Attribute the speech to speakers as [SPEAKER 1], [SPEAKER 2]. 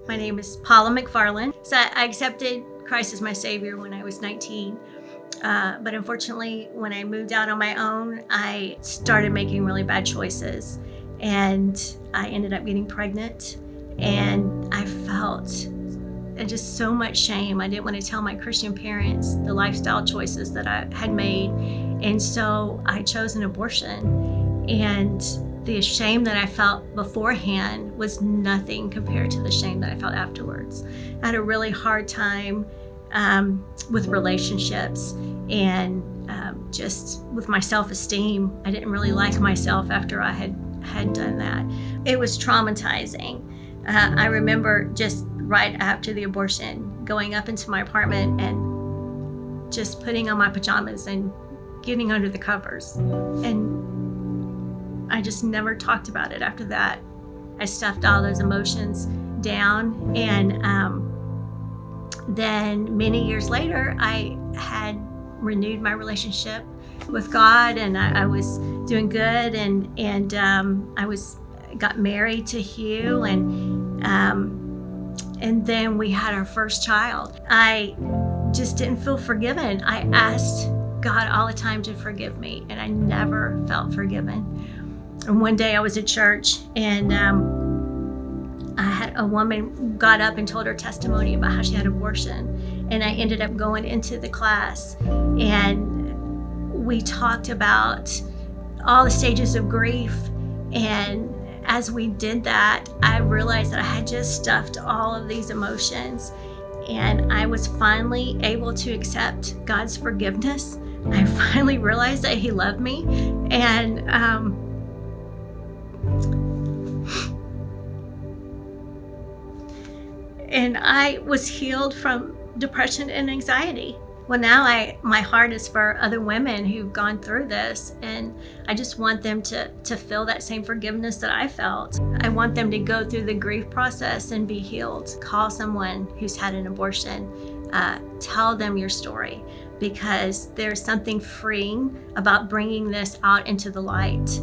[SPEAKER 1] My name is Paula McFarland. So I accepted Christ as my Savior when I was 19. But unfortunately, when I moved out on my own, I started making really bad choices. And I ended up getting pregnant. And I felt just so much shame. I didn't want to tell my Christian parents the lifestyle choices that I had made. And so I chose an abortion. And the shame that I felt beforehand was nothing compared to the shame that I felt afterwards. I had a really hard time with relationships and just with my self-esteem. I didn't really like myself after I had done that. It was traumatizing. I remember just right after the abortion going up into my apartment and just putting on my pajamas and getting under the covers. And I just never talked about it after that. I stuffed all those emotions down. And then many years later, I had renewed my relationship with God, and I was doing good. And I got married to Hugh, and then we had our first child. I just didn't feel forgiven. I asked God all the time to forgive me, and I never felt forgiven. And one day I was at church, and I had a woman got up and told her testimony about how she had abortion. And I ended up going into the class, and we talked about all the stages of grief. And as we did that, I realized that I had just stuffed all of these emotions, and I was finally able to accept God's forgiveness. I finally realized that He loved me, and I was healed from depression and anxiety. Well, now my heart is for other women who've gone through this, and I just want them to feel that same forgiveness that I felt. I want them to go through the grief process and be healed. Call someone who's had an abortion. Tell them your story, because there's something freeing about bringing this out into the light.